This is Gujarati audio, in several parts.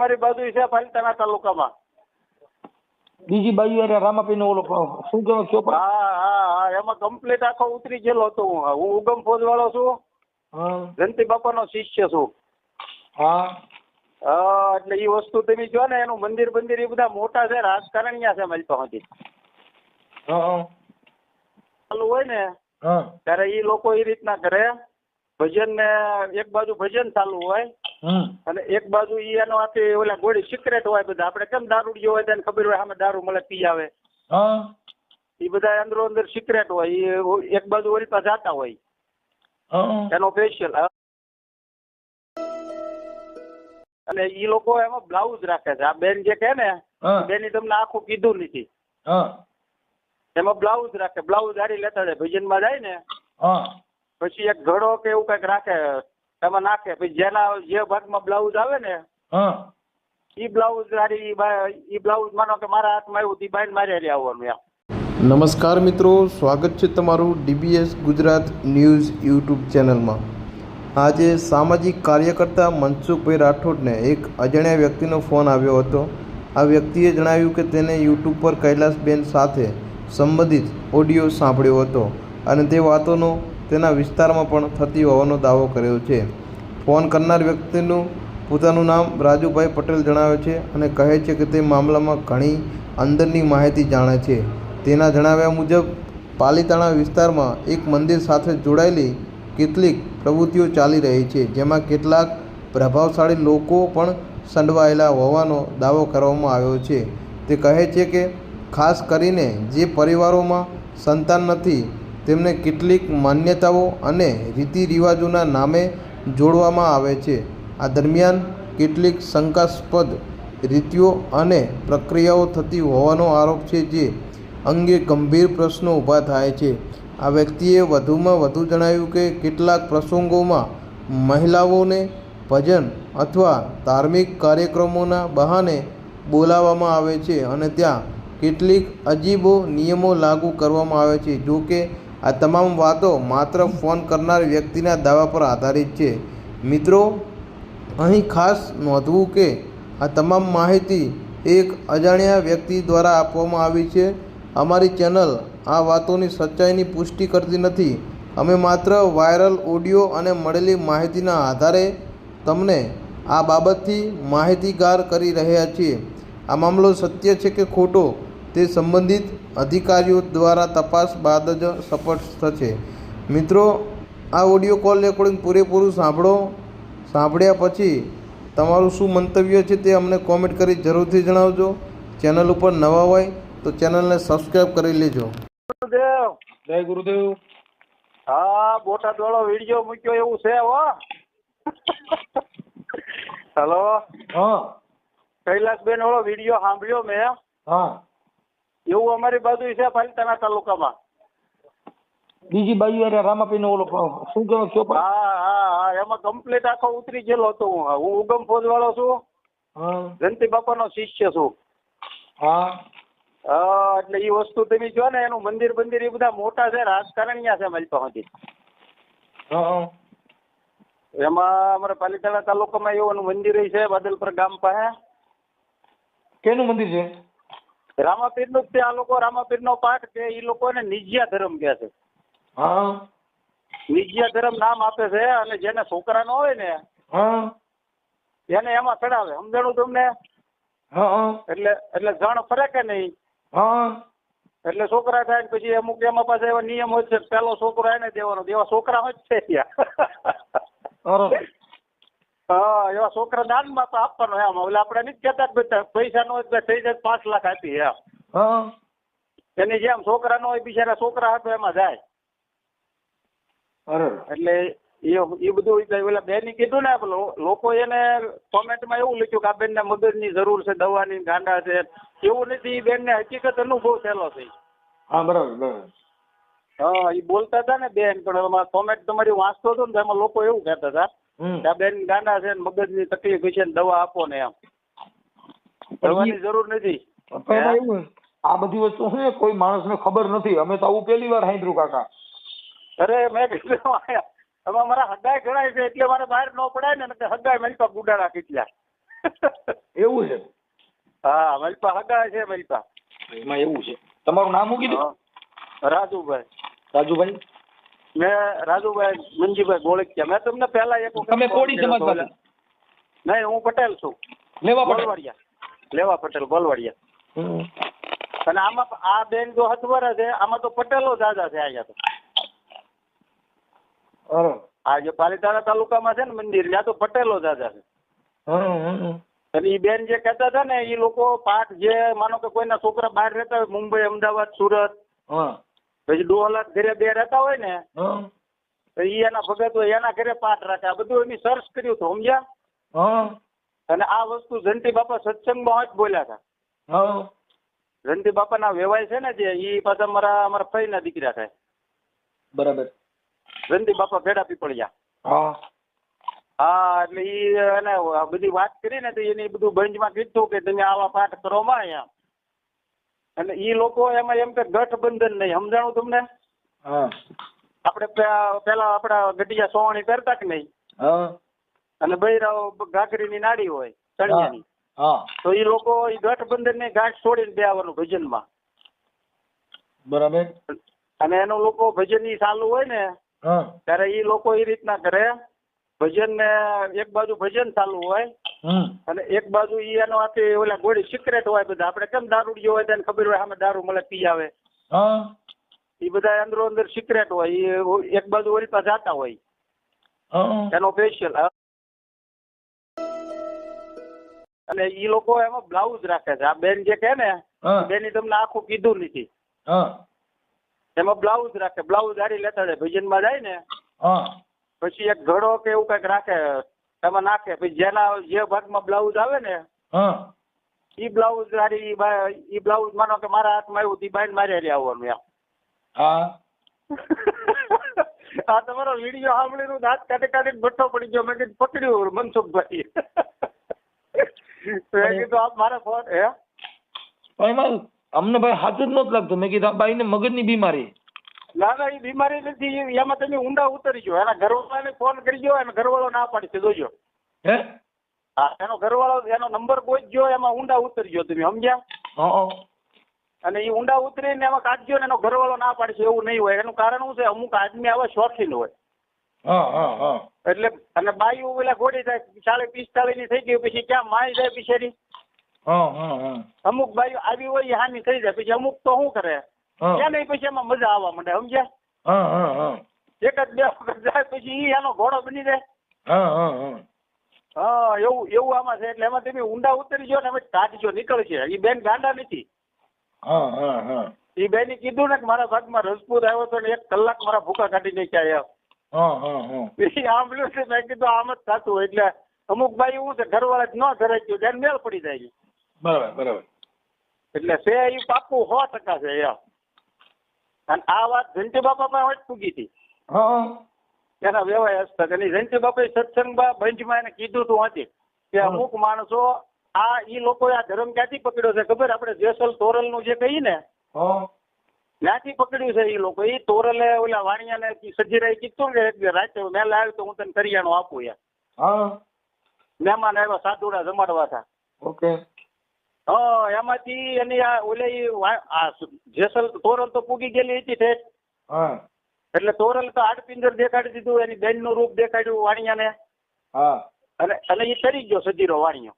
અમારી બાજુ છે પાલિતાણા તાલુકામાં. બીજી બાજુ અરે રામાપીર નો ઓલો શું કહેવાય કયો પણ? હા એમાં કમ્પ્લીટ આખો ઉતરી ગયેલો હતો. હું ઉગમ ફોજ વાળો છું. જયંતિ બાપાનો શિષ્ય છું. એટલે એ વસ્તુ તમે જો ને એનું મંદિર બંદિર એ બધા મોટા છે, રાજકારણીયા છે મારી પાસેથી. ચાલુ હોય ને ત્યારે એ લોકો એ રીતના કરે. ભજન ને એક બાજુ ભજન ચાલુ હોય અને એક બાજુ ઈ એનો આથી ઓલા ગોળી સિક્રેટ હોય બધા. આપણે કેમ દારૂડિયો હોય તેને ખબર હોય સામે દારૂ મળે પી આવે, એ બધા અંદરો અંદર સિક્રેટ હોય. એ એક બાજુ ઓલી પાસે જાતા હોય એનો સ્પેશિયલ. અને ઈ લોકો એમાં બ્લાઉઝ રાખે છે. આ બેન જે કહે ને બેની તમને આખું કીધું નથી. એમાં બ્લાઉઝ રાખે, બ્લાઉઝ હારી લેતા જાય. ભજનમાં જાય ને પછી એક ઘડો કે એવું કઈક રાખે, એમાં નાખે. પછી જેના જે ભાગમાં બ્લાઉઝ આવે ને ઈ બ્લાઉઝ હારી ઈ બ્લાઉઝ માનો કે મારા હાથમાં આવ્યું તી બાઈને મારે હારી આવવાનું એમ. નમસ્કાર મિત્રો, સ્વાગત છે તમારું ડીબીએસ ગુજરાત ન્યૂઝ યુટ્યુબ ચેનલમાં. આજે સામાજિક કાર્યકર્તા મનસુખભાઈ રાઠોડને એક અજાણ્યા વ્યક્તિનો ફોન આવ્યો હતો. આ વ્યક્તિએ જણાવ્યું કે તેને યુટ્યુબ પર કૈલાસબેન સાથે સંબંધિત ઓડિયો સાંભળ્યો હતો અને તે વાતોનો તેના વિસ્તારમાં પણ થતી હોવાનો દાવો કર્યો છે. ફોન કરનાર વ્યક્તિનું પોતાનું નામ રાજુભાઈ પટેલ જણાવે છે અને કહે છે કે તે મામલામાં ઘણી અંદરની માહિતી જાણે છે. તેના જણાવ્યા મુજબ પાલિતાણા વિસ્તારમાં એક મંદિર સાથે જોડાયેલી કેટલીક પ્રવૃત્તિઓ ચાલી રહી છે, જેમાં કેટલાક પ્રભાવશાળી લોકો પણ સંડવાયેલા હોવાનો દાવો કરવામાં આવ્યો છે. તે કહે છે કે ખાસ કરીને જે પરિવારોમાં સંતાન નથી તેમને કેટલીક માન્યતાઓ અને રીતિ રિવાજોના નામે જોડવામાં આવે છે. આ દરમિયાન કેટલીક શંકાસ્પદ રીતિઓ અને પ્રક્રિયાઓ થતી હોવાનો આરોપ છે, જે અંગે ગંભીર પ્રશ્નો ઊભા થાય છે. આ વ્યક્તિએ વધુમાં વધુ જણાવ્યું કે કેટલાક પ્રસંગોમાં મહિલાઓને ભજન અથવા ધાર્મિક કાર્યક્રમોના બહાને બોલાવવામાં આવે છે અને ત્યાં કેટલીક અજીબો નિયમો લાગુ કરવામાં આવે છે. જો કે આ તમામ વાતો માત્ર ફોન કરનાર વ્યક્તિના દાવા પર આધારિત છે. મિત્રો, અહીં ખાસ નોંધવું કે આ તમામ માહિતી એક અજાણ્યા વ્યક્તિ દ્વારા આપવામાં આવી છે. અમારી ચેનલ આ વાતોની સચ્ચાઈની પુષ્ટિ કરતી નથી. અમે માત્ર વાયરલ ઓડિયો અને મળેલી માહિતીના આધારે તમને આ બાબતથી માહિતીગાર કરી રહ્યા છીએ. આ મામલો સત્ય છે કે ખોટો તે સંબંધિત અધિકારીઓ દ્વારા તપાસ બાદ જ સ્પષ્ટ થશે. મિત્રો, આ ઓડિયો કોલ રેકોર્ડિંગ પૂરેપૂરું સાંભળો. સાંભળ્યા પછી તમારું શું મંતવ્ય છે તે અમને કોમેન્ટ કરી જરૂરથી જણાવજો. ચેનલ ઉપર નવા હોય તો ચેનલને સબસ્ક્રાઈબ કરી લેજો. ગુરુદેવ, જય ગુરુદેવ. હા, બોટાદ વાળો વિડીયો મૂક્યો એવું છે હો. હેલો, કૈલાસબેન વાળો વિડીયો સાંભળ્યો મેં. એવું અમારી બાજુ છે પાલિતાણા તાલુકામાં. બીજી બાજુ અરે રામાપીર નો ઓલો શું કહેવાય કયો પણ? હા એમાં કમ્પ્લીટ આખો ઉતરી ગયેલો હતો. હું ઉગમ ફોજ વાળો છું. જયંતિ બાપાનો શિષ્ય છું. એટલે એ વસ્તુ તમે જો ને એનું મંદિર બંદિર એ બધા મોટા છે, રાજકારણીયા છે મારી પાસેથી. એમાં અમારે પાલિતાણા તાલુકામાં એવું મંદિર છે બાદલપુર ગામ પાસે. કેનું મંદિર છે? રામાપીર નું જ છે. આ લોકો રામાપીર નો પાઠ કે એ લોકોને નિજ્યા ધર્મ કહે છે. નિજ્યા ધર્મ નામ આપે છે અને જેને છોકરા ન હોય ને એને એમાં ચડાવે. સમજાણું તમને? એટલે જણ ફરે કે નહીં, એટલે છોકરા થાય ને પછી અમુક એમાં પાસે એવા નિયમ હોય છે. પેલો છોકરો એને દેવાનો, એવા છોકરા હોય છે ત્યાં. એવા છોકરા દાનમાં તો આપવાનો એમ. એટલે આપણે નથી કહેતા પૈસા નો થઈ જાય 5 લાખ આપી એમ. એની જેમ છોકરા નો હોય બિચારા છોકરા હતો એમાં જાય. એટલે એ બધું ઓલા બેન કીધું ને, લોકો એને કોમેન્ટમાં એવું લખ્યું કે આ બેન ને મગજની જરૂર છે, દવાની ગાંડા છે. એવું નથી. બેન ને હકીકત અનુભવ થયેલો છે. એ બોલતા હતા ને બેન, પણ કોમેન્ટ તમારી વાંચતો હતો ને તો એમાં લોકો એવું કહેતા હતા કે આ બેન ગાંડા છે, મગજની તકલીફ છે, દવા આપો ને એમ. દવાની જરૂર નથી. આ બધી વસ્તુ છે કોઈ માણસને ખબર નથી. અમે તો આવું પહેલી વાર સાંભળ્યું કાકા. અરે મેં કીધું એમાં મારા હગાઈ ગણાય છે એટલે મારે બહાર ન પડાય ને. હગાઈ મારી પાસે ગુડારા કેટલા. એવું છે? હા મલપા હગા છે મલપા. એમાં એવું છે. તમારું નામ શું કીધું? રાજુભાઈ. રાજુભાઈ? મેં રાજુભાઈ મંજીભાઈ ગોળકિયા. મેં તમને પહેલા એક વખત તમે કોળી સમાજ? નહીં, હું પટેલ છું. લેવા ગોલવાડિયા. લેવા પટેલ ગોલવાડિયા. અને આમાં આ બેન જો હથવરા છે, આમાં તો પટેલો દાદા છે અહીંયા તો. આ જે પાલીતાણા તાલુકામાં છે ને મંદિર, ત્યાં તો પટેલો દાદા છે. અને એ બેન જે કહેતા હતા ને, એ લોકો પાઠ જે માનો કે કોઈના છોકરા બહાર રહેતા હોય, મુંબઈ, અમદાવાદ, સુરત, પછી ડોહલાદ ઘરે બે રહેતા હોય ને, તો એ એના ભગત હોય એના ઘરે પાઠ રાખે. આ બધું એની સર્ચ કર્યું હતું, સમજ્યા? અને આ વસ્તુ જંટી બાપા સત્સંગમાં જ બોલ્યા હતા. જંટી બાપાના વેવાય છે ને જે, એ પાછા અમારા ફઈના દીકરા થાય. બરાબર. જંટી બાપા ભેડા પીપળિયા. હા, એટલે ઈ એને બધી વાત કરી ને તો એને બધું બંધમાં કીધું કે તમે આવા પાઠ કરો માં એમ. અને ઈ લોકો એમાં એમ કે ગઠબંધન નહીં, સમજાણું તમને? આપણે પેલા આપડા ગઢિયા સોવણી પહેરતા કે નહીં, અને બૈરાઓ ઘાઘરીની નાડી હોય ચણિયાની, તો ઈ લોકો ઈ ગઠબંધન ની ગાંઠ છોડીને બે આવવાનું ભજનમાં. બરાબર. અને એનું લોકો ભજન ઈ ચાલુ હોય ને ત્યારે ઈ લોકો એ રીતના કરે, ભજન ને એક બાજુ ભજન ચાલુ હોય અને એક બાજુ ઈ એનો આખી ઓલા ગોળી સિક્રેટ હોય બધા. આપણે કેમ દારૂડિયો હોય તેને ખબર હોય આમે દારૂ મળે પી આવે, એ બધા અંદરો અંદર સિક્રેટ હોય. એ એક બાજુ ઓલી પાસે જાતા હોય એનો સ્પેશિયલ. અને ઈ લોકો એમાં બ્લાઉઝ રાખે છે. આ બેન જે કહે ને, બેની તમને આખું કીધું નથી, એમાં બ્લાઉઝ રાખે. બ્લાઉઝ હારી લેતા જાય ભજનમાં જાય ને, પછી એક ઘડો કે એવું કઈક રાખે, એમાં નાખે. પછી જેના જે ભાગમાં બ્લાઉઝ આવે ને, ઈ બ્લાઉઝ હારી ઈ બ્લાઉઝ માનો કે મારા હાથમાં આવ્યું તી બાઈને મારે હારી આવવાનું એમ. આ તમારો વિડીયો સાંભળીને દાંત કાઢી કાઢીને ભઠ્ઠો પડી ગયો. મેં કીધું પકડ્યું મનસુખભાઈ. મેં કીધું આપ મારા ફોન હે અમને ભાઈ સાચું જ નતું લાગતું. મેં કીધું આ બાઈને મગજની બીમારી. ના ના, એ બીમારી નથી. એમાં તમે ઊંડા ઉતરી ગયો. એના ઘરવાળાને ફોન કરી ગયો, એનો ઘરવાળો ના પાડી છે, જોજો. હા, એનો ઘરવાળો એનો નંબર ગોતજો, એમાં ઊંડા ઉતરી ગયો તમે, સમજ્યા? અને એ ઊંડા ઉતરીને એમાં કાઢજો ને એનો ઘરવાળો ના પાડશે એવું નહીં હોય. એનું કારણ શું છે, અમુક આદમી આવા શોખીન હોય. એટલે અને બાયું પેલા ગોળી થાય 40-45 ની થઈ ગઈ પછી ક્યાં માય જાય બિચારી. અમુક બાયું આવી હોય એ હાની થઈ જાય. પછી અમુક તો શું કરે, ત્યાં નહીં પછી એમાં મજા આવવા માંડે, સમજ્યા? એક જ બે વખત જાય પછી ઈ એનો ઘોડો બની જાય. એવું આમાં છે. એટલે એમાં તમે ઊંડા ઉતરી ગયો ને, કાઢજો, નીકળશે. એ બેન ગાંડા નથી. એ બેન કીધું ને કે મારા ભાગમાં રજપૂત આવ્યો હતો ને 1 કલાક મારા ભૂકા કાઢી નાખ્યા એમ. સાંભળ્યું છે. મેં કીધું આમ જ થતું હોય. એટલે અમુક બાઈ એવું છે ઘરવાળા જ ન ધરાઈ ગયું ત્યારે મેળ પડી જાય. બરાબર. એટલે છે એ પાકું 100% છે એમ. અને આ વાત જંટી બાપા પાસે જ પૂગી હતી એના વ્યવહાર હસ્તક. અને જંટી બાપાએ સત્સંગમાં બંધમાં એને કીધું તું હતી કે અમુક માણસો આ ઈ લોકો આ ધર્મ ક્યાંથી પકડ્યો છે ખબર? આપણે જેસલ તોરલ નું જે કહીએ ને ત્યાંથી પકડ્યું છે એ લોકો. એ તોરલે ઓલા વાણિયાને સજીરાએ કીધું કે રાતે મેલ આવ્યો તો હું તને કરિયાણું આપું યાર. મહેમાન આવ્યા સાધુડા જમાડવા હતા. એમાંથી એની આ ઓલે જેસલ તોરલ તો પૂગી ગયેલી હતી ઠેઠ. એટલે તોરલ તો હાડપિંજર દેખાડી દીધું, એની બેન નું રૂપ દેખાડ્યું વાણિયાને. અને એ તરી ગયો સજીરો વાણિયો.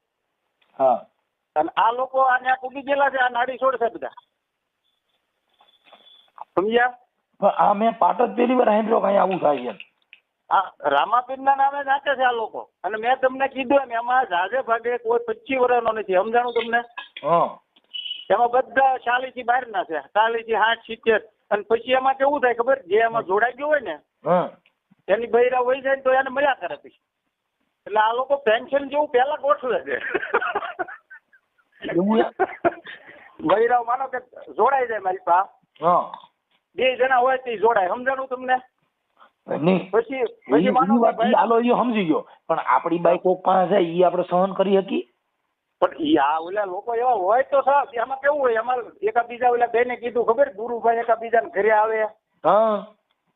અને આ લોકો આને પૂગી ગયેલા છે. આ નાડી છોડશે બધા, સમજ્યા? આ મેં પાટ જ પેલી વાર સાંભળ્યો કઈ આવું થાય છે. આ રામાપીર ના નામે નાખે છે આ લોકો. અને મેં તમને કીધું એમ એમાં જાજે ભાગે કોઈ 25 વર્ષનો નથી, સમજાણું તમને? એમાં બધા 40 થી બહાર ના છે, 40 થી 60, 70. અને પછી એમાં કેવું થાય ખબર? જે એમાં જોડાઈ ગયો હોય ને એની બૈરા હોય જાય ને તો એને મળ્યા કરે પછી. એટલે આ લોકો પેન્શન જેવું પેલા ગોઠવે છે. બૈરાવ માનો કે જોડાઈ જાય મારી પાસે, 2 જણા હોય તો જોડાય, સમજાણું તમને? પછી માનો સમજી ગયો. પણ આપડી બાઈ કોક પાસે જાય ઈ આપણે સહન કરી શકી? પણ આ ઓલા લોકો એવા હોય તો સાહેબ એમાં કેવું હોય, એમાં એકાબીજા ઓલા બેને કીધું ખબર, ગુરુભાઈ એકાબીજા ને ઘરે આવે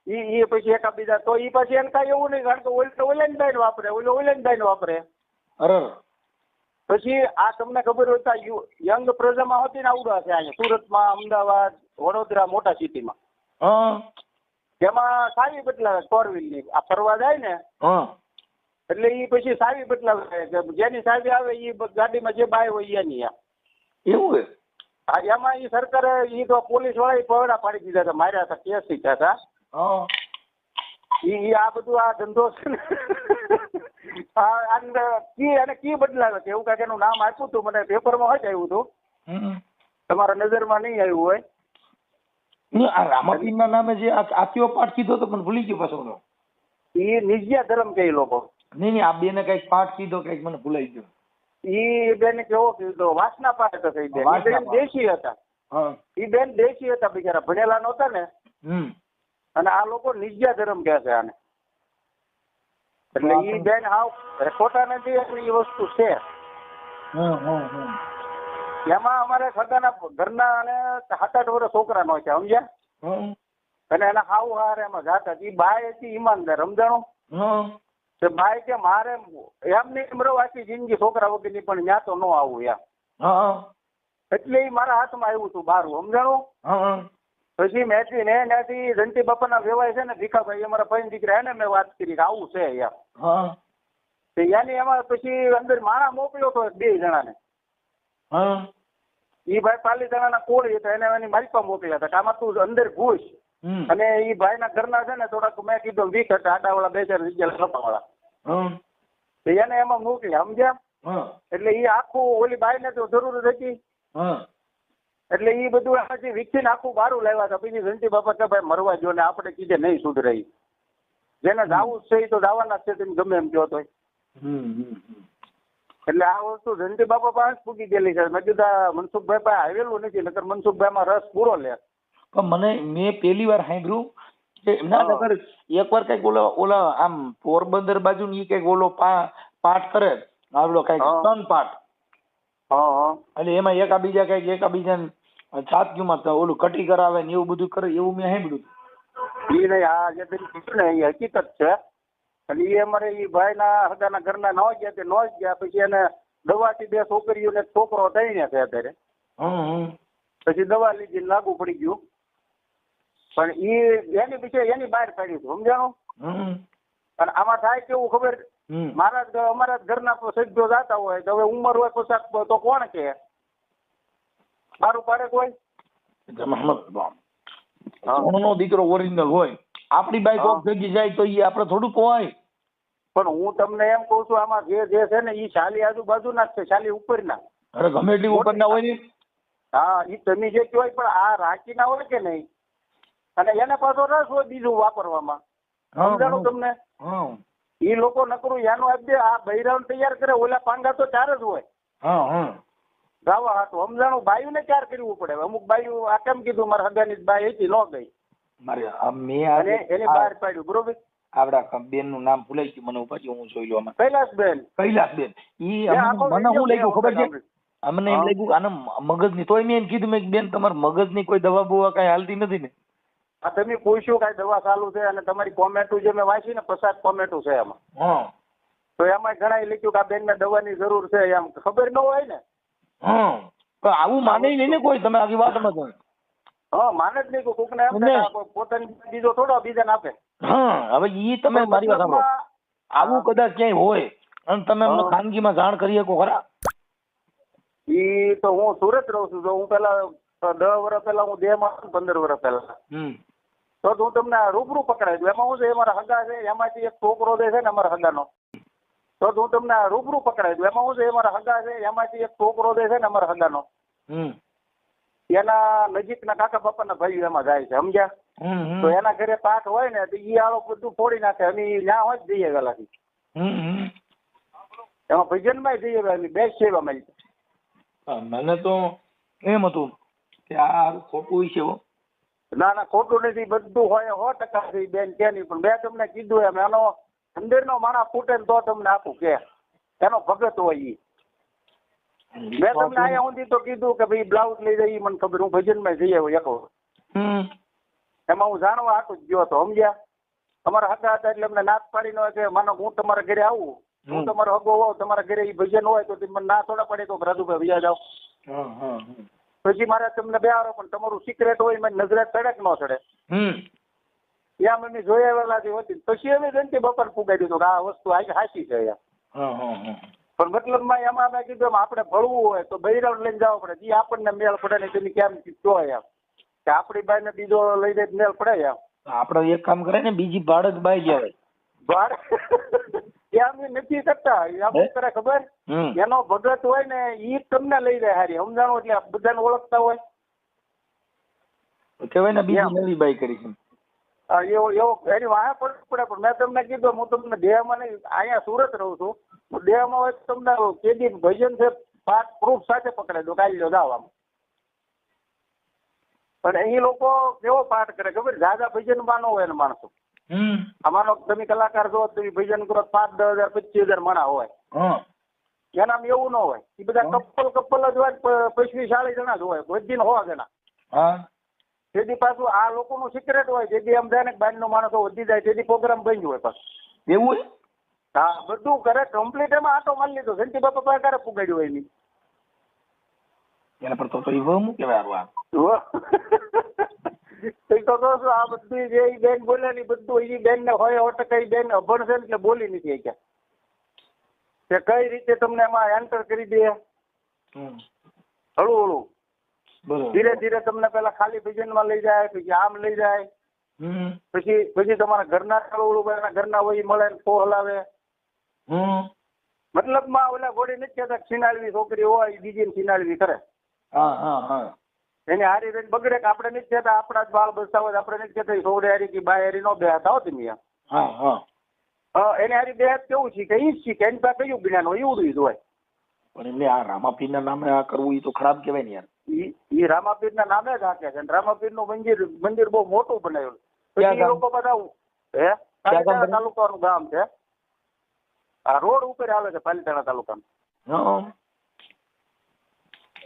ઈ પછી એકાબીજા તો ઈ પછી એને કઈ એવું નહીં, કારણ કે ઓલે ને બાઈને વાપરે, ઓલે ને બાઈને વાપરે. પછી આ તમને ખબર હોય તો યંગ પ્રજામાં હોતી ને આવડા છે અહીંયા સુરતમાં, અમદાવાદ, વડોદરા, મોટા સિટીમાં એમાં સાવી બદલાવે 4 વ્હીલની. આ ફરવા જાય ને એટલે એ પછી સાવી બદલાવે કે જેની સાવી આવે એ ગાડીમાં જે બાય હોય એની. એવું હા, એમાં એ સરકારે એ તો પોલીસ વાળા પગડા પાડી દીધા હતા, માર્યા હતા, કેસ થયા હતા. આ બધું આ ધંધો છે ને કી બદલાવે છે એવું કાંઈક એનું નામ આપ્યું હતું મને, પેપરમાં હોય આવ્યું હતું, તમારા નજરમાં નહીં આવ્યું હોય. આ રામાપીર ના નામે જે આ કયો પાઠ કીધો તો મને ભૂલી ગયો પાછો. એ નિજ્યા ધર્મ કે લોકો. નહીં આ બેને કઈક પાઠ કીધો કઈક મને ભૂલાઈ ગયો. ઈ બેન કેવો કીધો વાસના પાઠ હતો. બેન દેશી હતા. ઈ બેન દેશી હતા, બિચારા ભણેલા નહોતા ને. અને આ લોકો નિજ્યા ધર્મ કહે છે આને. એટલે ઈ બેન હાવ ખોટા નથી, એ વસ્તુ છે. એમાં અમારે ખગાના ઘરના અને 7-8 વર્ષ છોકરા નો છે, સમજ્યા? અને એના હાવ હારે એમાં જાતા. ઈ બાય હતી ઈમાનદાર, સમજાણું? બાય કે મારે એમ નહીં રહું આખી જિંદગી છોકરા વગરની, પણ ત્યાં તો ન આવું એમ. એટલે મારા હાથમાં આવ્યું હતું બારું, સમજાણું? પછી મેથી ને ત્યાંથી જંતી બાપાના વેવાય છે ને ભીખાભાઈ, અમારા ભાઈ દીકરા, એને મેં વાત કરી કે આવું છે એમ. એની એમાં પછી અંદર માણા મોકલ્યો હતો 2 જણાને. ઈ ભાઈ પાલીતાણાના કોળી હતા, એને એની મારી પાસે મોકલ્યા હતા કે આમાં તું અંદર ઘૂસ. અને ઈ ભાઈ ના ઘરના છે ને થોડાક મેં કીધું વીક હતા, આડાવાળા 2-4 જગ્યા લપાવાળા, એને એમાં મોકલ્યા, સમજ્યા? એટલે ઈ આખું ઓલી બાઈ ને તો જરૂર હતી, એટલે ઈ બધું એમાંથી વિકસીને આખું બારું લાવ્યા હતા. પછી જંતી બાપા કે ભાઈ મરવા જો ને આપણે કીધે નહીં સુધરાઈ, જેને જાવું છે એ તો જવાના જ છે, તમે ગમે એમ કહો તો. એટલે આ વસ્તુ જંતી બાપા પાસે પૂકી ગયેલી છે. મેં કીધું મનસુખભાઈ પાસે આવેલું નથી, નકર મનસુખભાઈ માં રસ પૂરો લે. પણ મેં પહેલી વાર સાંભળ્યું કે એમના નગર એકવાર કઈક ઓલા આમ પોરબંદર બાજુ ની કઈક ઓલો પાઠ કરે, આવડો કઈક 3 પાઠ. એટલે એમાં એકાબીજા કઈક એકાબીજા છાતીમાં ઓલું કટી કરાવે ને એવું બધું કરે, એવું મેં સાંભળ્યું. એ નહીં, આ જે કીધું ને એ હકીકત છે. અને એ અમારે એ ભાઈ ના હગાના ઘરના ન ગયા તે ન ગયા. પછી એને દવાથી 2 છોકરીઓ ને છોકરો થઈને છે અત્યારે. પછી દવા લીધી લાગુ પડી ગયું, પણ એની પીછે એની બહાર કાઢ્યું હતું, સમજાણું? અને આમાં થાય કેવું ખબર, અમારા ઘરના સભ્યો જાતા હોય તો હવે ઉંમર હોય પોશાક તો કોણ કે મારું પાડે કોઈ? નો દીકરો ઓરિજિનલ હોય, આપણી બાઈક કોક ભેગી જાય તો એ આપણે થોડુંક હોય. પણ હું તમને એમ કઉ છું, આમાં જે છે ને એ શાલી આજુબાજુના જ છે, શાલી ઉપરના. અરે ગમે એટલી ઉપરના હોય ને. હા, એ તમે જે કહેવાય, પણ આ રાંચી ના હોય કે નહીં, અને એને પાછો રસ હોય બીજું વાપરવામાં, સમજાણું તમને? એ લોકો નકરું એનું આપી આ બૈરાውን તૈયાર કરે, ઓલા પાંગા તો 4 જ હોય ગાવા હાટું, સમજાણું? બાયું ને 4 કરવું પડે. અમુક બાયું આ કેમ કીધું, મારા હગાની બાઈ હતી ન ગઈ, એની બહાર પાડ્યું, બરોબર? આપડા બેન નું નામ ભૂલાઈ ગયું મને, પછી હું જોઈ લઉં. કૈલાસબેન. ઈ મને શું લાગ્યું ખબર છે, અમને એમ લાગ્યું આને મગજ ની, તોય મેં એમ કીધું મેં બેન તમારે મગજ ની કોઈ દવા બવા કઈ હાલતી નથી ને? તમે પૂછ્યું કઈ દવા ચાલુ છે, અને તમારી કોમેન્ટો જે મેં વાંચી ને 50 કોમેન્ટો છે એમાં, તો એમાં ઘણા લખ્યું કે આ બેન ને દવાની જરૂર છે, એમ ખબર ન હોય ને. આવું માને નહીં ને કોઈ, તમે આખી વાતમાં કહો. માને જ નહીં, કોક ને એમ પોતાની બીજો થોડો બીજાને આપે. હવે ઈ તમે મારી વાત સાંભળો, આવું કદાચ ક્યાંય હોય અને તમે અમને ખાનગીમાં જાણ કરી શકો ખરા? ઈ તો હું સુરત રહું છું, તો હું પેલા 10 વર્ષ પહેલા હું 2 માં 15 વર્ષ પહેલા તો હું તમને રૂબરૂ પકડાવી દઉં. એમાં હું છે, અમારા હગા છે, એમાંથી એક છોકરો છે ને અમારા હગાનો, તો હું તમને રૂબરૂ પકડાવી દઉં. એમાં હું છે, અમારા હગા છે, એમાંથી એક છોકરો છે ને અમારા હગાનો, એના નજીકના કાકા બાપાના ભાઈઓ એમાં જાય છે, સમજ્યા? તો એના ઘરે પાઠ હોય ને તો ઈ આળો બધું ફોડી નાખે, અને ત્યાં હોય જ જઈએ વેલાથી. એમાં ભજનમાં જઈએ વેલી બેસ્ટ સેવા મળી. મને તો એમ હતું કે આ ખોટું છે. ના, ખોટું નથી, બધું હોય 100% બેન કે નહીં. પણ મેં તમને કીધું એમ, એનો અંદરનો માણસ ફૂટે ને તો તમને આપું કે એનો ભગત હોય ઈ. મેં તમને અહીંયા સુધી તો કીધું કે ભાઈ બ્લાઉઝ લઈ જઈ, મને ખબર, હું ભજનમાં જઈ આવ્યો એકલો. એમાં હું જાણવા હાટું જ ગયો હતો, સમજ્યા? અમારા હતા એટલે અમને નાક પાડી ન કે માનો હું તમારા ઘરે આવું હું તમારો હગો હોઉં, તમારા ઘરે ઈ ભજન હોય તો મને ના થોડા પડે તો રાજુભાઈ ભૈયા જાઓ. પછી મારે તમને બેહારો, પણ તમારું સિક્રેટ હોય મને નજરે ચડે કે ન ચડે ત્યાં અમે જોઈ આવેલા હતી. પછી અમે ગણતી બપોર પુગાડી દીધું કે આ વસ્તુ હાચી છે યાર. પણ મતલબમાં એમાં મેં કીધું આપણે ભળવું હોય તો બૈરાવ લઈને જવા પડે, જે આપણને મેળ પડે ને તેની કેમ કહો યાર કે આપણી બાઈ ને બીજો લઈ જાય મેળ પડે યાર. આપડે એક કામ કરે ને, બીજી બાળક બાઈ જવાય. ત્યાં અમે નથી કરતા, આપણે કરે ખબર, એનો ભગત હોય ને ઈ તમને લઈ જાય હારી, સમજાણું, એટલે બધાને ઓળખતા હોય કેવાય ને બીજી નવી બાઈ કરી છે. એવો એની વાહ પડવું પડે. પણ મેં તમને કીધું હું તમને દેહમાં નહીં, અહીંયા સુરત રહું છું, દેહમાં હોય તો તમને કેદી ભજન છે પ્રૂફ સાથે પકડાઈ દો, કાઢી લો દાવામાં. પણ એ લોકો કેવો પાઠ કરે ખબર, જાજા ભજન માં ન હોય ને માણસો. અમારો તમે કલાકાર જો તમે ભજન કરો 5,000 25,000 માણા હોય, એનામાં એવું ન હોય. એ બધા કપલ જ હોય, 25-40 જણા જ હોય, બધી 100 જણા. તેથી પાછું આ લોકોનું સિક્રેટ હોય, જેથી એમ જાય ને બાર નો માણસો વધી જાય, તેથી પ્રોગ્રામ બંધ હોય પાછું એવું. હા, બધું કરે કમ્પ્લીટ. એમાં આટો મારી લીધો જયંતિ બાપા પાસે ક્યારે પુગાડ્યું હોય નહીં એના પર તો ઈ હું કેવાય આ બધી જે બેન બોલે ને બધું એ બેન ને હોય 100% બેન અભણ છે એટલે બોલી નથી કે કઈ રીતે તમને એમાં એન્ટર કરી દે હળવું હળવું. ધીરે ધીરે તમને પેલા ખાલી ભજનમાં લઈ જાય, પછી આમ લઈ જાય, પછી તમારા ઘરના હળવું ઘરના હોય મળે ફો હલાવે. મતલબમાં ઓલા ગોળી નથી કહેતા છીનાળવી છોકરી હોય બીજી છીનાળવી કરે. એની હારી રહીને બગડે કે આપણે નથી કહેતા આપણા જ બાળ બસતા હોય, આપણે નથી કહેતા છોકરી હારી કે બાય હારી નો બેહતા હો તમે. એની હારી બેહત કેવું છે કે ઈ જ છે કે એની પાસે કયું જ્ઞાન હોય એવું જ હોય. પણ એટલે આ રામાપીર ના નામે આ કરવું એ તો ખરાબ કહેવાય ને યાર. ઈ રામાપીર ના નામે જ હાકે છે. રામાપીર નું મંદિર બહુ મોટું બનાવેલું. પછી લોકો બધા પાલીતાણા તાલુકાનું ગામ છે, આ રોડ ઉપર આવે છે પાલીતાણા તાલુકાનું.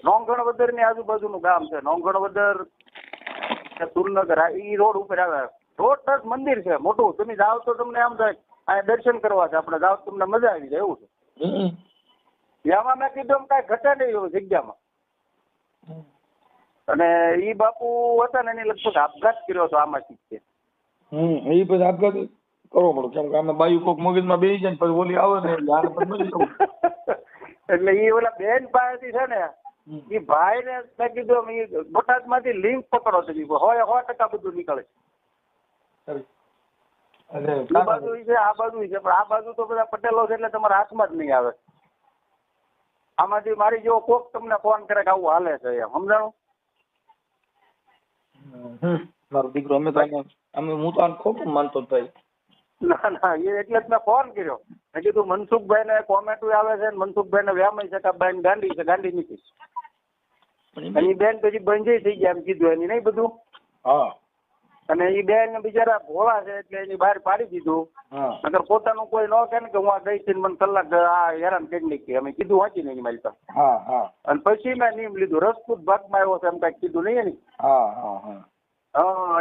નોંગણવદર ની આજુબાજુનું ગામ છે. નોંગણવદર સુરનગર ઈ રોડ ઉપર આવે. રોડ ટચ મંદિર છે મોટું. તમે જાઓ તો તમને આમ થાય આ દર્શન કરવા છે, આપણે જાઓ તમને મજા આવી જાય એવું છે. એમાં મેં કીધું કઈ ઘટે નહીં જગ્યામાં. અને ઈ બાપુ હતા ને એની લગભગ આપઘાત કર્યો હતો આમાંથી છે. એ પછી આપઘાત કરવો પડે કેમ કે આમાં બાયુ કોક મગજમાં બેસી જાય ને પછી ઓલી આવે ને એટલે ઈ ઓલા બેન પાસેથી છે ને ઈ ભાઈ ને મેં કીધું બોટાદ માંથી લિંક પકડો તો 100% બધું નીકળે છે. આ બાજુ છે આ બાજુ છે, પણ આ બાજુ તો બધા પટેલો છે એટલે તમારા હાથમાં જ નહીં આવે. આમાંથી મારી જેવો કોક તમને ફોન કરે કે આવું હાલે છે એમ, સમજાણું. મારો દીકરો અમે તો હું તો ખોટું માનતો ભાઈ. ના એ એટલે જ મેં ફોન કર્યો. મેં કીધું મનસુખભાઈ ને કોમેન્ટ આવે છે, મનસુખભાઈ ને વ્યામય છે કે બેન ગાંડી છે, ગાંડી નથી. એ બેન પછી બંધ થઈ ગયા એમ કીધું એની નહીં બધું. અને એ બેન બિચારા ભોળા છે એટલે એની બહાર પાડી દીધું. અગર પોતાનું કોઈ ન કે ને કે હું આ ગઈ મને કલાક આ હેરાન કરી નાખી, અમે કીધું વાંચી નહીં મારી પાસે. અને પછી મેં નિયમ લીધું રસપૂત ભાગમાં આવ્યો છે એમ કઈ કીધું નહીં એની.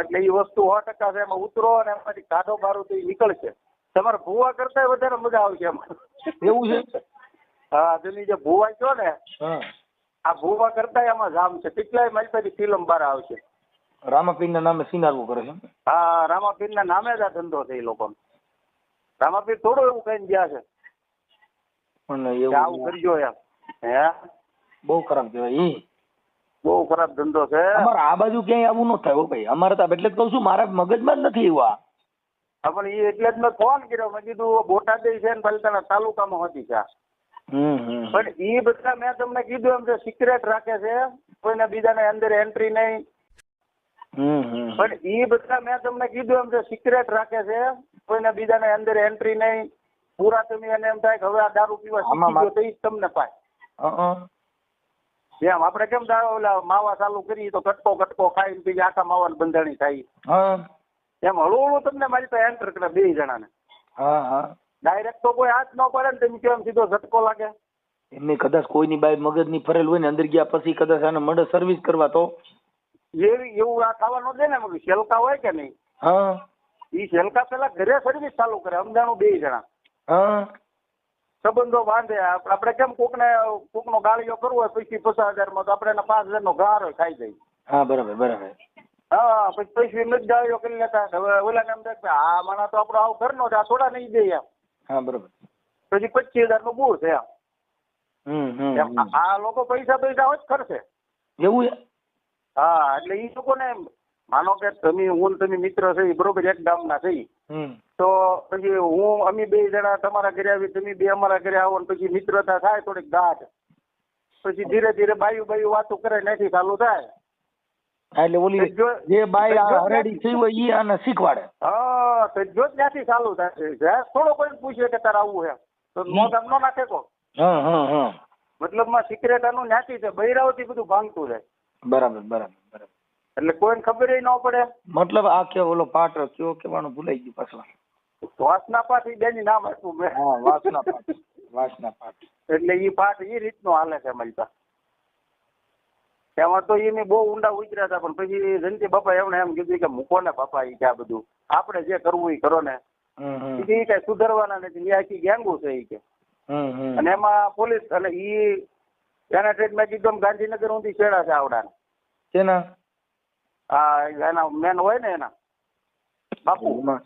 એટલે એ વસ્તુ 100% છે. એમાં ઉતરો અને એમાંથી કાઢો બારું તો નીકળશે. તમારે ભૂવા કરતા વધારે મજા આવશે એમાં. એવું છે? હા, તમે જે ભૂવા છો ને આ ભૂવા કરતા એમાં જામ છે. કેટલાય મારી પાસે ફિલ્મ બહાર આવશે. રામાપીર ના નામે સિનારવું કરે છે. હા, રામાપીર ના નામે જ આ ધંધો છે એ લોકો. રામાપીર થોડું એવું કઈ ગયા છે પણ આવું કરજો એમ. હે બહુ ખરાબ કહેવાય. બહુ ખરાબ ધંધો છે. અમારે આ બાજુ ક્યાંય આવું ન થાય ભાઈ. અમારે તો એટલે જ કહું છું મારા મગજમાં જ નથી એવું. પણ એ એટલે જ મેં ફોન કર્યો. મેં કીધું બોટાદ છે ને પાલીતાણા તાલુકામાં હતી છે. પણ એ બધા મેં તમને કીધું એમ છે સિક્રેટ રાખે છે, કોઈને બીજાને અંદર એન્ટ્રી નહીં. પણ એ બધા મેં તમને કીધું એમ છે સિક્રેટ રાખે છે, કોઈને બીજાને અંદર એન્ટ્રી નહીં. પૂરા તમે એને એમ થાય કે હવે આ દારૂ પીવા શીખી ગયો તો એ જ તમને પાય. એમ આપણે કેમ ઓલા માવા ચાલુ કરી તો કટકો ખાઈને પછી આખા માવા બંધાણી થાય. એમ હળવું હળવું તમને મારી પાસે એન્ટર કરે 2 જણાને. ડાયરેક્ટ તો કોઈ હાથ ન પડે ને તમે કેમ સીધો ઝટકો લાગે. એમને કદાચ કોઈની બાય મગજ ની ફરેલ હોય ને અંદર ગયા પછી કદાચ આને મળે સર્વિસ કરવા તો એવું આ ખાવા ન દે ને. શેલકા હોય કે નહીં, એ શેલકા પેલા ઘરે સર્વિસ ચાલુ કરે. સમજાણું 2 જણા. સંબંધો બાંધે. આપણે કેમ કોકનો ગાળિયો કરવો હોય પછી 50,000 માં, તો આપણે એના 5,000 નો ગારો ખાઈ જાય. હા બરાબર બરાબર. હા પછી પૈસા નથી ગાળિયો કરી લેતા. હવે ઓલા નામ દેખ આ માણા તો આપણો આવું ઘરનો છે, આ થોડા નહીં દે એમ. હા બરાબર. પછી 25,000 નું બૂર છે એમ. આ લોકો પૈસા હોય જ ખર્ચે એવું છે. હા એટલે એ લોકોને માનો કે તમે મિત્ર છે બરોબર, એક ગામના છે, તો પછી અમે 2 જણા તમારા ઘરે આવી, તમે 2 અમારા ઘરે આવો, પછી મિત્રતા થાય થોડીક ગાઢ, પછી ધીરે ધીરે બાયું વાતો કરે નથી ચાલુ થાય. એટલે ઓલી જે બાઈ હરેડી થઈ હોય ઈ આને શીખવાડે. હા તો જો ત્યાંથી ચાલુ થાય. થોડો કોઈ પૂછે કે તારે આવું છે તો મોઢામ ન નાખે કો. મતલબમાં સિક્રેટ આનું ન્યાથી છે, બૈરાઓથી બધું ભાંગતું જાય. બરાબર બરાબર બરાબર. એટલે કોઈને ખબર ન પડે. મતલબ આ કે ઓલો પાઠ કયો કહેવાનું ભૂલાઈ ગયું પાછું. વાસના પાઠ ઈ બેની નામ આપ્યું મેં. હા વાસના પાઠ. વાસના પાઠ એટલે ઈ પાઠ ઈ રીતનો હાલે છે અમારી પાસે. એમાં તો એ બહુ ઊંડા ઉતર્યા હતા, પણ પછી જયંતિ બાપા એમણે એમ કીધું કે મૂકો ને બાપા, ઈ કે આ બધું આપણે જે કરવું એ કરો ને. એ કઈ સુધારવાના નથી, એ આખી ગેંગું છે એ કે. અને એમાં પોલીસ અને એના ટ્રેડમાં કીધું ગાંધીનગર ઊંધી છેડા છે આવડા. કેના? હા એના મેન હોય ને એના બાપુ.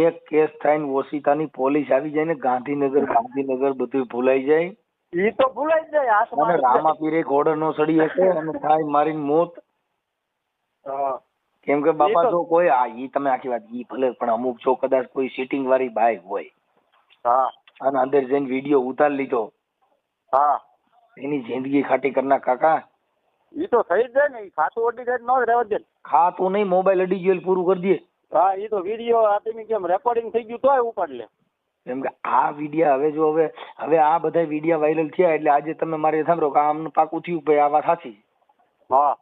એક કેસ થાય ને ઓશિતાની પોલીસ આવી જાય ને ગાંધીનગર બધું ભૂલાઈ જાય. ઈ તો ભૂલાઈ જાય. અને રામાપીરે ઘોડો નો સડી શકે અને થાય મારીને મોત. કેમ કે બાપા જો કોઈ ઈ તમે આખી વાત ઈ ભલે, પણ અમુક જો કદાચ કોઈ સીટિંગ વાળી બાઈક હોય અને અંદર જઈને વિડીયો ઉતારી લીધો, એની જિંદગી ખાટી કરના કાકા. ઈ તો થઈ જ જાય ને, ખાતું અડી જાય ન રહેવા દે. ખાતું નહીં, મોબાઈલ અડી ગયો પૂરું કરી દે. હા ઈ તો વિડીયો આપીને કેમ રેકોર્ડિંગ થઈ ગયું તોય ઉપાડ લે. કેમ કે આ વિડીયો હવે આ બધા વિડીયો વાયરલ થયા એટલે આજે તમે મારે સાંભળો કે આમ પાકું થયું ભાઈ આ વાત સાચી. હા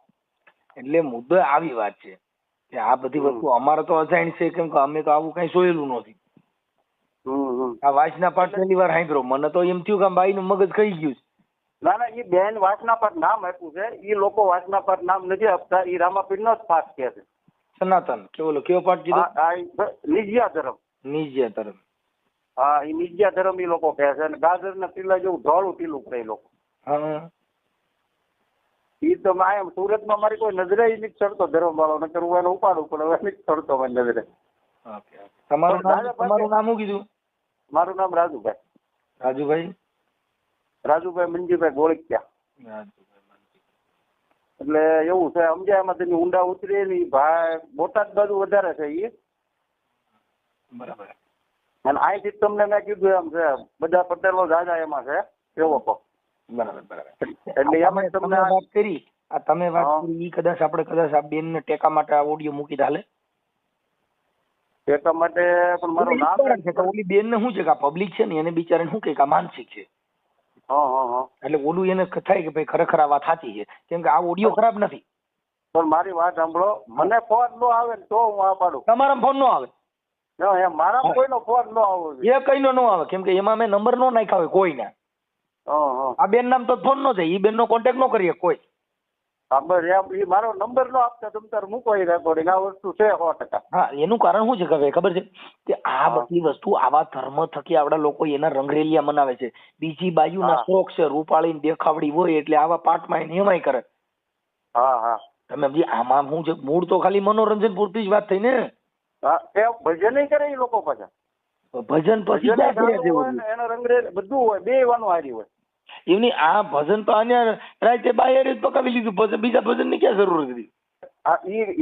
એટલે મુદ્દો આવી વાત છે કે આ બધી વસ્તુ અમારે તો અજાણ છે, કેમ કે અમે તો આવું કઈ જોયેલું નથી. આ વાંચના પાઠ પહેલી વાર સાંભળ્યો. મને તો એમ થયું કે બાઈ નું મગજ ખાઈ ગયું. ના એ બેન વાસના પાઠ નામ આપ્યું છે. એ લોકો વાસના પાઠ નામ નથી આપતા, એ રામાપીર નો જ પાઠ કે છે. સનાતન કેવો પાઠ કીધો? નિજ્યા ધર્મ. નિજ્યા ધર્મ. હા એ નિજ્યા ધર્મ એ લોકો કહે છે. અને ગાજર ના ટીલા જેવું ધોળું ટીલું કરે એ લોકો. ઈ તો એમ સુરતમાં મારી કોઈ નજરે નથી ચડતો ધર્મ વાળો, ન કરવું એને ઉપાડવું પણ હવે નથી ચડતો મારી નજરે. તમારું નામ શું કીધું? મારું નામ રાજુભાઈ. રાજુભાઈ મંજીભાઈ ગોળકિયા. એટલે એવું છે સમજ્યા. એમાં તેની ઊંડા ઉતરી ની ભાઈ બોટાદ બાજુ વધારે છે એ. બરાબર. અને અહીંથી તમને મેં કીધું એમ છે બધા પટેલો જાજા એમાં છે એવો કહો. બરાબર. એટલે એમ તમને વાત કરી ઈ કદાચ આ બેન ને ટેકા માટે આ ઓડિયો મૂકી ચાલે? ટેકા માટે પણ મારું નામ છે. ઓલી બેન ને શું છે કે પબ્લિક છે ને એને બિચારાને શું કે માનસિક છે. એટલે ઓલું એને થાય કે ભાઈ ખરેખર આ વાત સાચી છે, કેમ કે આ ઓડિયો ખરાબ નથી. પણ મારી વાત સાંભળો, મને ફોન નો આવે ને તો હું આ પાડું. તમારા ફોન નો આવે? મારા કોઈનો ફોન નો આવે. એ કઈ નો આવે, કેમ કે એમાં મેં નંબર નો નાખ્યા હોય કોઈને. આ બેન નામ તો ફોન નો જાય, એ બેન નો કોન્ટેક્ટ નો કરીએ કોઈ. મારો નંબર નો આપતા તમે તાર મૂકો એ રેકોર્ડિંગ. આ વસ્તુ છે 100%. હા એનું કારણ શું છે ખબર છે કે આ બધી વસ્તુ આવા ધર્મ થકી આપડા લોકો એના રંગરેલિયા મનાવે છે. બીજી બાજુ ના શોખ છે, રૂપાળી દેખાવડી હોય એટલે આવા પાઠમાં નિયમાય કરે. તમે આમાં શું છે, મૂળ તો ખાલી મનોરંજન પૂરતી જ વાત થઈ ને. ભજન કરે એ લોકો પાછા. ભજન પછી એનો રંગરેલ બધું હોય, બે વાનું હારી હોય. એમની આ ભજન તો અહીંયા રાતે બાયર જ પકાવી લીધું, પછી બીજા ભજન ની ક્યાં જરૂર હતી?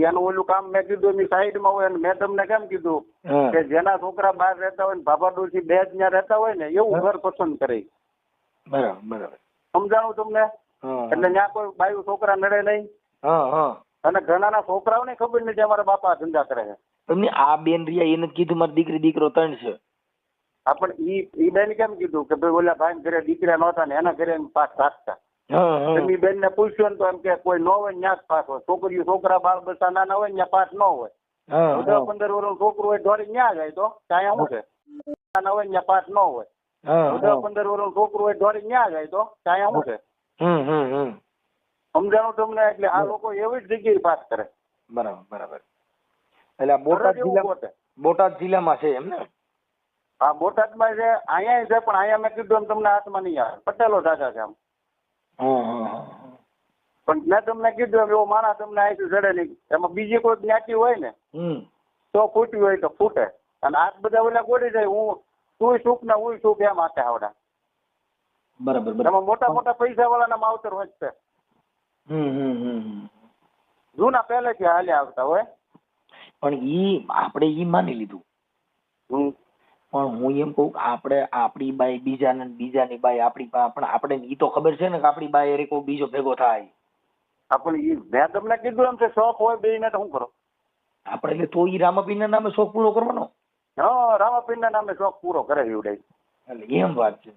એનું ઓલું કામ મેં કીધું એની સાઈડમાં હોય. મેં તમને કેમ કીધું કે જેના છોકરા બહાર રહેતા હોય ને ભાભા ડોશી બે જ ત્યાં રહેતા હોય ને એવું ઘર પસંદ કરે. બરાબર. સમજાણું તમને? એટલે ત્યાં કોઈ બાયું છોકરા નડે નહીં. અને ઘણા છોકરાઓને ખબર નથી અમારા બાપા ધંધા કરે છે. તમને આ બેન રિયા એને કીધું મારી દીકરી દીકરો 3 છે. પણ ઈ બેન કેમ કીધું કે ભાઈ ઓલા ભાઈ ઘરે દીકરા નહોતા ને એના ઘરે પાઠ રાખતા. એ બેન ને પૂછ્યું તો એમ કે કોઈ ન હોય ત્યાં જ પાઠ હોય. છોકરીઓ છોકરા બાળ બચ્ચા નાના હોય ત્યાં પાઠ ન હોય. 10-15 વર્ષનું છોકરું હોય દોડી ત્યાં જાય તો ત્યાં શું છે? નાના હોય ત્યાં પાઠ ન હોય. 10-15 વર્ષનું છોકરું હોય દોડી ત્યાં જાય તો ત્યાં શું છે? સમજાણું તમને? એટલે આ લોકો એવી જ જગ્યાએ પાઠ કરે. બરાબર. એટલે બોટાદ જિલ્લામાં છે એમ ને? હા બોટાદમાં છે, અહીંયા છે, પણ અહીંયા મેં કીધું એમ તમને હાથમાં નહીં આવે. પટેલો દાદા છે આમ. પણ મેં તમને કીધું એમ એવો માણસ તમને અહીંથી જડે નહીં. એમાં બીજી કોઈ જ્ઞાતિ હોય ને તો ફૂટ્યું હોય તો ફૂટે. અને આ બધા ઓલા ગોળી જાય, તું સુખ ને હું સુખ એમ આતે આવડા. બરાબર. એમાં મોટા મોટા પૈસા વાળાના માવતર હોય છે. જૂના પહેલેથી હાલ્યા આવતા હોય. પણ આપણે માની લીધું. પણ હું એમ કહું કે આપણે આપણી બાઈ બીજાની બાઈ આપણી પણ આપણે ઈ તો ખબર છે ને કે આપણી બાઈ એરે કોઈ બીજો ભેગો થાય. આપણે મેં તમને કીધું એમ છે, શોખ હોય બે ને તો શું કરો આપણે. એટલે તો ઈ રામાપીરના નામે શોખ પૂરો કરવાનો. હા, રામાપીરના નામે શોખ પૂરો કરે એવડે. એટલે એમ વાત છે.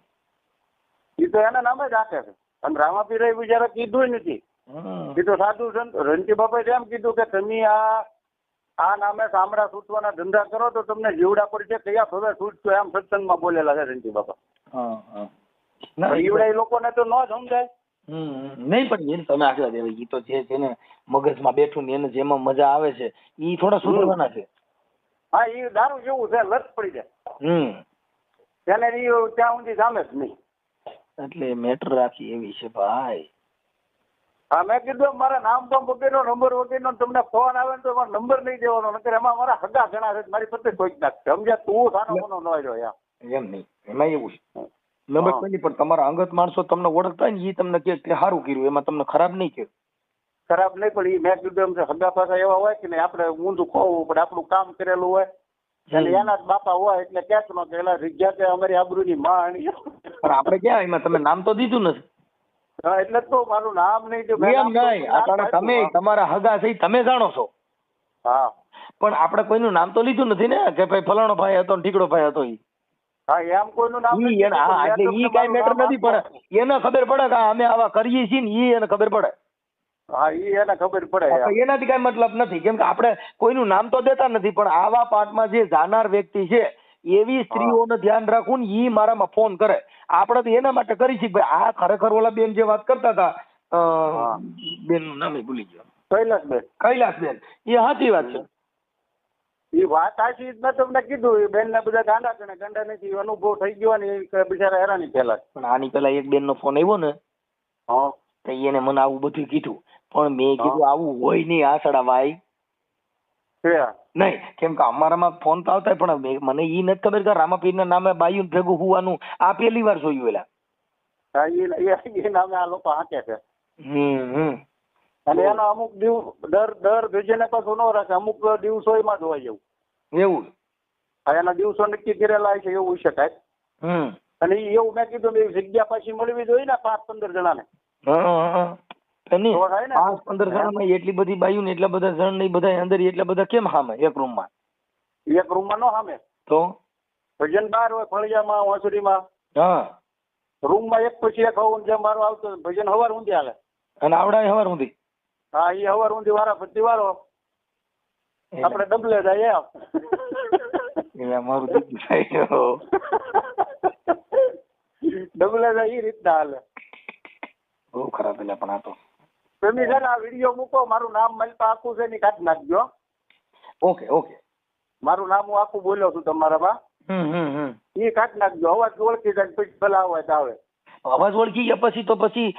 એ તો એના નામે જ આપે છે. અને રામાપીરે બિચારા કીધું નથી. એ તો સાધુ સંત રણજી બાપાએ એમ કીધું કે તમે આ નામે સામડા છૂટવાના ધંધા કરો તો તમને જીવડા પર છે કયા ભવે છૂટશો એમ સત્સંગમાં બોલેલા છે રણજી બાપા. જીવડા એ લોકોને તો ન સમજાય. નહીં પણ એને તમે આગળ દેવાય. ઈ તો જેને મગજમાં બેઠું ને એને જેમાં મજા આવે છે ઈ થોડા સુધરવાના છે. હા, એ દારૂ જેવું છે, લત પડી જાય. તેને ત્યાં ઊંધી જામે જ નહીં. એટલે મેટર રાખી એવી છે ભાઈ. હા, મેં કીધું મારા નામ પણ વગેરેનો નંબર વગેરેનો તમને ફોન આવે ને તો મારો નંબર નહીં દેવાનો, નકર એમાં મારા હગા ઘણા છે, મારી પત્ની કોઈ નાખશે. સમજ્યા? તું સાનો કોનો ન રહ્યો યાર. એમ નહીં, એમાં એવું છે. નંબર કોઈ નહીં, પણ તમારા અંગત માણસો તમને ઓળખતા હોય ને એ તમને કે સારું કર્યું, એમાં તમને ખરાબ નહીં કે ખરાબ નહીં. પણ એ મેં કીધું એમ છે, હગા પાછા એવા હોય કે નહીં આપણે ઊંધું ખોવું પડે. આપણું કામ કરેલું હોય અને એના જ બાપા હોય એટલે ક્યાંક નો કે એલા રીજ્યા કે અમારી આબરૂની માં. પણ આપણે ક્યાં એમાં તમે નામ તો દીધું નથી. હા, એટલે તો મારું નામ નહીં દઉં. એમ નહીં, અટાણે તમે તમારા હગા છે તમે જાણો છો. હા, પણ આપણે કોઈનું નામ તો લીધું નથી ને કે ભાઈ ફલાણો ભાઈ હતો ને ઠીકડો ભાઈ હતો. હા, એમ કોઈનું નામ એટલે ઈ કઈ મેટર નથી. પણ એને ખબર પડે કે અમે આવા કરીએ છીએ ને ઈ એને ખબર પડે. હા, ઈ એને ખબર પડે. એનાથી કઈ મતલબ નથી, કેમ કે આપણે કોઈનું નામ તો દેતા નથી. પણ આવા પાઠમાં જે જાનાર વ્યક્તિ છે એવી સ્ત્રીઓને ધ્યાન રાખવું ને ઈ મારામાં ફોન કરે. આપણે તો એના માટે કરી છીએ ભાઈ. આ ખરેખર ઓલા બેન જે વાત કરતા હતા, બેન નું નામ ભૂલી ગયો, કૈલાસબેન, એ સાચી વાત છે. એ વાત સાચી જ મેં તમને કીધું. એ બેન ને બધા ગાંડા નથી, અનુભવ થઈ ગયો ને એ બિચારા હેરાની પેલા. પણ આની પેલા એક બેન નો ફોન આવ્યો ને તો એને મને આવું બધું કીધું. પણ મેં કીધું આવું હોય નહીં આસડા ભાઈ. નહીં, કેમ કે અમારામાં ફોન તો આવતા પણ મને ઈ નથી ખબર કે રામાપીર ના નામે બાયું ભેગું હોવાનું આ પહેલી વાર જોયું. એલા નામે આ લોકો હાંકે છે. અને એનો અમુક દર ભેજીને પાછું ન રાખે. અમુક દિવસો એમાં જ હોય એવું. એના દિવસો નક્કી કરેલા છે એવું શકાય. અને એવું મેં કીધું એવી જગ્યા પાછી મળવી જોઈએ ને 5-15 જણાને. 5-15 જણામાં એટલી બધી બાયું ને એટલા બધા જણ નહીં બધા અંદર એટલા બધા કેમ સામે એક રૂમમાં? એક રૂમમાં નો સામે તો ભજન બહાર હોય, ફળિયામાં, વાંસુરીમાં. રૂમમાં એક પછી એક હવન જેમ મારો આવતો ભજન હવાર ઊંધી હાલે. અને આવડા હવાર ઊંધી. હા, એ હવાર ઊંધી વાળા ફરતી વાળો આપણે ડબલે જાય મારું ડબલે જાય એ રીતના હાલે. બહુ ખરાબ. એટલે પણ આ તો તમે છે ને આ વિડીયો મૂકો, મારું નામ મલપા આખું છે ને કાઢી નાખજો. ઓકે. મારું નામ હું આખું બોલ્યો છું તમારામાં. એ કાઢી નાખજો. અવાજ ઓળખી જાય પછી ભલા અવાજ આવે. અવાજ ઓળખી ગયા પછી તો પછી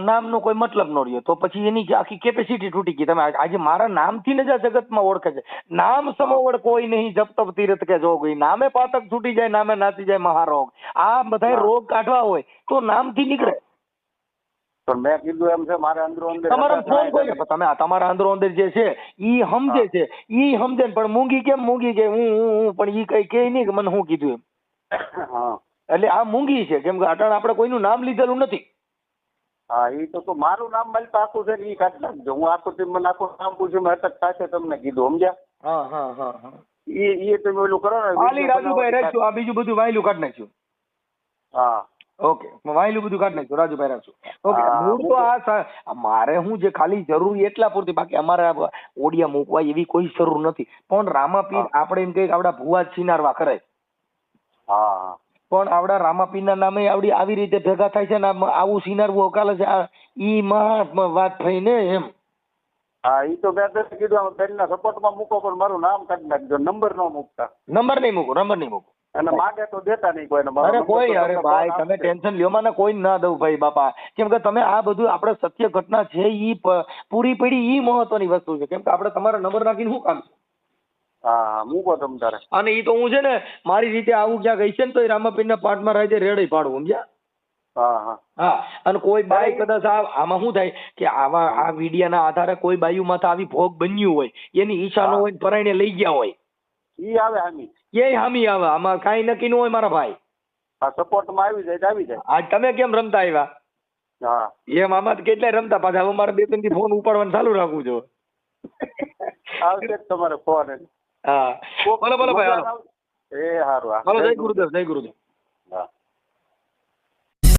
નામનો કોઈ મતલબ ન રહ્યો. તો પછી એની આખી કેપેસિટી તૂટી ગઈ. તમે આજે મારા નામથી ને જ આ જગતમાં ઓળખે છે. નામ સમોવડ કોઈ નહીં, જપ તપ તીરથ કે જોગ. નામે પાતક છૂટી જાય, નામે નાચી જાય મહારોગ. આ બધા રોગ કાઢવા હોય તો નામથી નીકળે. પણ મેં કીધું એમ છે મારે અંદરો અંદર તમારા ફોન કોઈ તમે તમારા અંદરો અંદર જે છે ઈ સમજે છે, ઈ સમજે. પણ મૂંગી કેમ મૂંગી કે હું પણ ઈ કઈ કે નહીં કે મને શું કીધું એમ. એટલે આ મૂંગી છે, કેમ કે અટાણે આપણે કોઈનું નામ લીધેલું નથી. હા, એ તો મારું નામ મલપા આખું છે ને ઈ કાઢી નાખજો. હું આખું મને આખું નામ પૂછ્યું મેં અટક થશે તમને કીધું. સમજ્યા? એ તમે ઓલું કરો ને ખાલી રાજુભાઈ રાખજો. આ બીજું બધું વાયલું કાઢી નાખ્યું. હા, ઓકે, વાયલું બધું કાઢી નાખ્યું. રાજુભાઈ રાખજો. ઓકે, મૂળ તો આ મારે હું જે ખાલી જરૂરી એટલા પૂરતી. બાકી અમારે ઓડિયા મૂકવા એવી કોઈ જરૂર નથી. પણ રામાપીર આપણે એમ કહીએ કે આપડા ભુવા સિનારવા કરે. હા, પણ આવડા રામાપીર ના નામે આવડી આવી રીતે ભેગા થાય છે ને આવું સિનારવું અકાલે છે. ઈ મહા વાત થઈ ને એમ. હા, ઈ તો મેં કીધું બેન ના સપોર્ટમાં મૂકો પણ મારું નામ કાઢી નાખજો. નંબર ન મૂકતા. નંબર નહીં મૂકો. અને માગે તો દેતા નહીં કોઈને. અરે કોઈ, અરે ભાઈ તમે ટેન્શન લ્યો માં, કોઈ ના દઉં ભાઈ બાપા. કેમ કે તમે આ બધું આપણે સત્ય ઘટના છે ઈ પૂરી પડી, ઈ મહત્વની વસ્તુ છે. કેમ કે આપણે તમારા નંબર નાખીને શું કામ? હા મૂકો તમ તારે. અને ઈ તો હું છે ને મારી રીતે આવું ક્યાં ગઈ છે ને તો રામાપીરના પાઠમાં રહે છે રેડે પાડું, સમજ્યા? હા હા હા. અને કોઈ બાઈ કદાચ આમાં શું થાય કે આવા આ વિડિયાના આધારે કોઈ બાયું માથે આવી ભોગ બન્યું હોય, એની ઈચ્છા ન હોય, પરાઈને લઈ ગયા હોય, ઈ આવે હામી, એ હામી આવે. આમાં કાંઈ નક્કી ન હોય મારા ભાઈ. હા સપોર્ટમાં આવી જાય તો આવી જાય. આજ તમે કેમ રમતા આવ્યા? હા એમ આમાં કેટલાય રમતા, પાછા હવે મારે 2-3 દી ફોન ઉપાડવાનું ચાલુ રાખવું જો. આવશે તમારે ફોન. હા બોલો બોલો ભાઈ, હાલો. એ હારું. હાલો, જય ગુરુદેવ, જય ગુરુદેવ. હા.